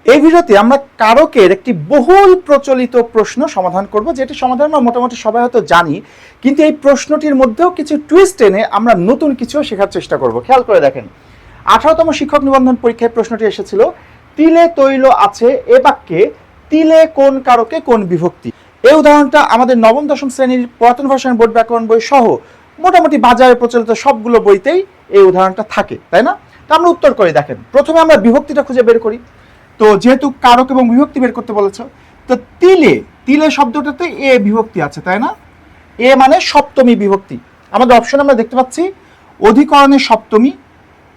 এই ভিডিওতে আমরা কারকের একটি বহুল প্রচলিত প্রশ্ন সমাধান করব, যেটি সমাধান আমরা মোটামুটি সবাই হয়তো জানি, কিন্তু এই প্রশ্নটির মধ্যেও কিছু টুইস্ট এনে আমরা নতুন কিছু শেখার চেষ্টা করব। খেয়াল করে দেখেন, 18তম শিক্ষক নিবন্ধন পরীক্ষায় প্রশ্নটি এসেছিল, তিলে তৈল আছে এ বাক্যে তিলে কোন কারকে কোন বিভক্তি। এই উদাহরণটা আমাদের নবম দশম শ্রেণীর পুরাতন ভাষার বোর্ড ব্যাকরণ বই সহ মোটামুটি বাজারে প্রচলিত সবগুলো বইতেই এই উদাহরণটা থাকে, তাই না? তো আমরা উত্তর করে দেখেন, প্রথমে আমরা বিভক্তিটা খুঁজে বের করি। তো যেহেতু কারক এবং বিভক্তি বের করতে বলেছো, তো তিলে তিলে শব্দটাতে এ বিভক্তি আছে, তাই না? এ মানে সপ্তমী বিভক্তি। আমাদের অপশন আমরা দেখতে পাচ্ছি অধিকরণের সপ্তমী,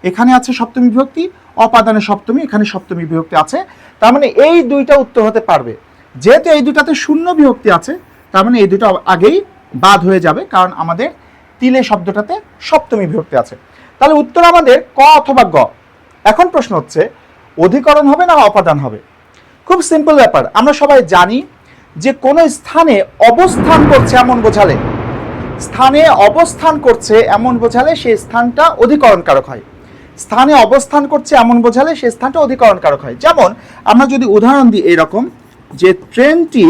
এখানে আছে সপ্তমী বিভক্তি, অপাদানের সপ্তমী, এখানে সপ্তমী বিভক্তি আছে। তার মানে এই দুইটা উত্তর হতে পারবে। যেহেতু এই দুটাতে শূন্য বিভক্তি আছে, তার মানে এই দুটো আগেই বাদ হয়ে যাবে, কারণ আমাদের তিলে শব্দটাতে সপ্তমী বিভক্তি আছে। তাহলে উত্তর আমাদের ক অথবা গ। এখন প্রশ্ন হচ্ছে অধিকরণ হবে না অপাদান হবে? খুব সিম্পল ব্যাপার। আমরা সবাই জানি যে কোনো স্থানে অবস্থান করছে এমন বোঝালে, স্থানে অবস্থান করছে এমন বোঝালে সেই স্থানটা অধিকরণ কারক হয়। স্থানে অবস্থান করছে এমন বোঝালে সেই স্থানটা অধিকরণ কারক হয়। যেমন আমরা যদি উদাহরণ দিই এরকম, যে ট্রেনটি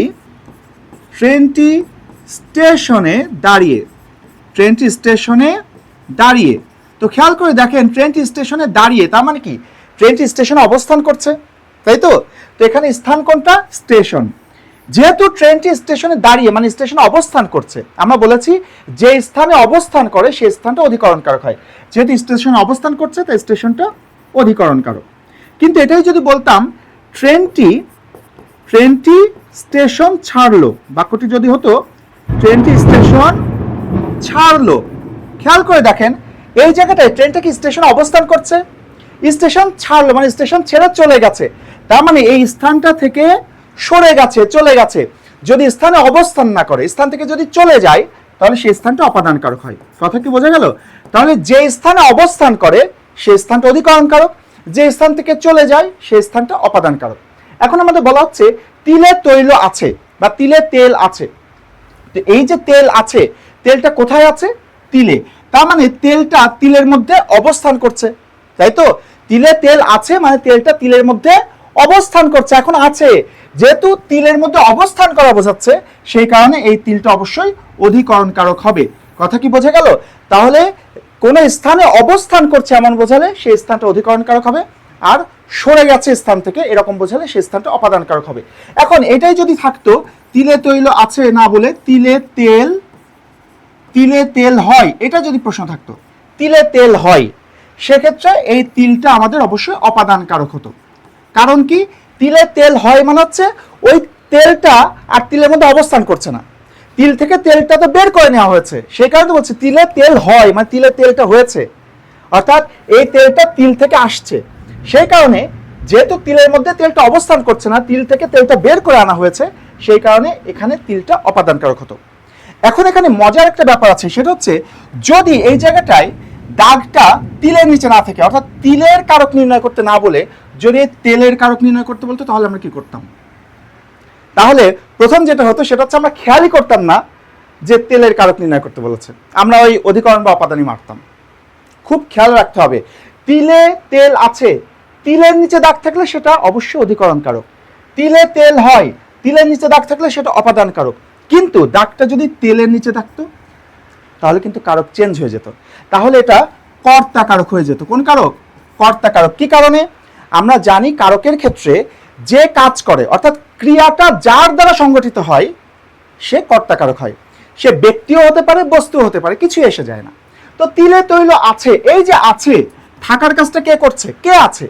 স্টেশনে দাঁড়িয়ে, ট্রেনটি স্টেশনে দাঁড়িয়ে। তো খেয়াল করে দেখেন, ট্রেনটি স্টেশনে দাঁড়িয়ে তার মানে কি? ট্রেনটি স্টেশনে অবস্থান করছে, তাই তো? তো এখানে স্থান কোনটা? স্টেশন। যেহেতু ট্রেনটি স্টেশনে দাঁড়িয়ে মানে স্টেশনে অবস্থান করছে, আমরা বলেছি যে স্থানে অবস্থান করে সেই স্থানটা অধিকরণ কারক হয়। যেহেতু স্টেশনে অবস্থান করছে তাই স্টেশনটা অধিকরণ কারক। কিন্তু এটাই যদি বলতাম ট্রেনটি স্টেশন ছাড়লো, বাক্যটি যদি হতো ট্রেনটি স্টেশন ছাড়লো, খেয়াল করে দেখেন এই জায়গাটায় ট্রেনটা কি স্টেশনে অবস্থান করছে? স্টেশন ছাড়লো মানে স্টেশন ছেড়ে চলে গেছে, তার মানে এই স্থানটা থেকে সরে গেছে, চলে গেছে। যদি স্থানে অবস্থান না করে, স্থান থেকে যদি চলে যায়, তাহলে সেই স্থানটা অপাদান কারক হয়। কথা কি বোঝা গেল? তাহলে যে স্থানে অবস্থান করে সেই স্থানটা অধিকরণ কারক, যে স্থান থেকে চলে যায় সেই স্থানটা অপাদান কারক। এখন আমাদের বলা হচ্ছে তিলে তৈল আছে বা তিলে তেল আছে। তো এই যে তেল আছে, তেলটা কোথায় আছে? তিলে। তার মানে তেলটা তিলের মধ্যে অবস্থান করছে, তাই তো? তিলে তেল আছে মানে তেলটা তিলের মধ্যে অবস্থান করছে, এখন আছে। যেহেতু তিলের মধ্যে অবস্থান করা বোঝাচ্ছে, সেই কারণে এই তিলটা অবশ্যই অধিকরণ কারক হবে। কথা কি বোঝা গেল? তাহলে কোন স্থানে অবস্থান করছে এমন বোঝালে সেই স্থানটা অধিকরণ কারক হবে, আর সরে গেছে স্থান থেকে এরকম বোঝালে সেই স্থানটা অপাদান কারক হবে। এখন এটাই যদি থাকতো তিলে তৈল আছে না বলে তিলে তেল হয়, এটা যদি প্রশ্ন থাকতো তিলে তেল হয়, সেক্ষেত্রে এই তিলটা আমাদের অবশ্যই অপাদান কারক হতো। কারণ কি? তিলে তেল হয় মানে হচ্ছে ওই তেলটা আর তিলের মধ্যে অবস্থান করছে না, তিল থেকে তেলটা তো বের করে নেওয়া হয়েছে, সেই কারণে বলছে তিলে তেল হয় মানে তিলে তেলটা হয়েছে, অর্থাৎ এই তেলটা তিল থেকে আসছে। সেই কারণে যেহেতু তিলের মধ্যে তেলটা অবস্থান করছে না, তিল থেকে তেলটা বের করে আনা হয়েছে, সেই কারণে এখানে তিলটা অপাদান কারক হতো। এখন এখানে মজার একটা ব্যাপার আছে, সেটা হচ্ছে যদি এই জায়গাটায় দাগটা তিলের নিচে না থাকে, অর্থাৎ তিলের কারক নির্ণয় করতে না বলে যদি তেলের কারক নির্ণয় করতে বলতো, তাহলে আমরা কি করতাম? তাহলে প্রথম যেটা হতো সেটা হচ্ছে আমরা খেয়ালই করতাম না যে তেলের কারক নির্ণয় করতে বলেছে, আমরা ওই অধিকরণ বা অপাদানই মারতাম। খুব খেয়াল রাখতে হবে, তিলে তেল আছে, তিলের নিচে দাগ থাকলে সেটা অবশ্যই অধিকরণ কারক। তিলে তেল হয়, তিলের নিচে দাগ থাকলে সেটা অপাদান কারক। কিন্তু দাগটা যদি তেলের নিচে থাকতো তাহলে কিন্তু কারক চেঞ্জ হয়ে যেত, তাহলে এটা কর্তা কারক হয়ে যেত। কোন কারক? কর্তা কারক। কি কারণে? আমরা জানি কারকের ক্ষেত্রে যে কাজ করে, অর্থাৎ ক্রিয়াটা যার দ্বারা সংগঠিত হয় সে কর্তা কারক হয়। সে ব্যক্তিও হতে পারে, বস্তু হতে পারে, কিছু এসে যায় না। তো তিলে তৈল আছে, এই যে আছে, থাকার কাজটা কে করছে? কে আছে?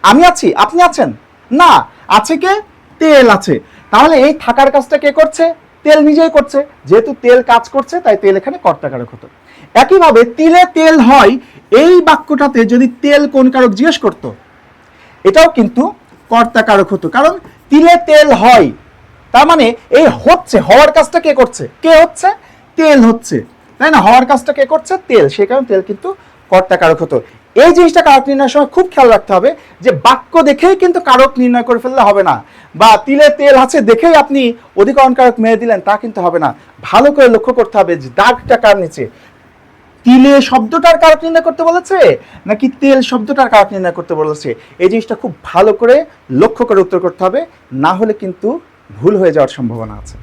আমি আছি, আপনি আছেন না, আছে কে? তেল আছে। তাহলে এই থাকার কাজটা কে করছে? তেল নিজেই করছে। যেহেতু তেল কাজ করছে তাই তেল এখানে কর্তা কারক হতো। একইভাবে তিলে তেল হয়, এই বাক্যটাতে যদি তেল কোন কারক জিজ্ঞেস করতো, এটাও কিন্তু কর্তা কারক হতো, কারণ তিলে তেল হয়, তার মানে এই হচ্ছে, হওয়ার কাজটা কে করছে? কে হচ্ছে? তেল হচ্ছে, তাই না? হওয়ার কাজটা কে করছে? তেল, সেই কারণে তেল কিন্তু কর্তা কারক হতো। এই জিনিসটা কারক নির্ণয়ের সময় খুব খেয়াল রাখতে হবে যে বাক্য দেখেই কিন্তু কারক নির্ণয় করে ফেললে হবে না, বা তিলে তেল আছে দেখেই আপনি অধিকরণ কারক মেরে দিলেন তা কিন্তু হবে না। ভালো করে লক্ষ্য করতে হবে যে দাগটা কার নিচে, তিলে শব্দটার কারক নির্ণয় করতে বলেছে নাকি তেল শব্দটার কারক নির্ণয় করতে বলেছে? এই জিনিসটা খুব ভালো করে লক্ষ্য করে উত্তর করতে হবে, না হলে কিন্তু ভুল হয়ে যাওয়ার সম্ভাবনা আছে।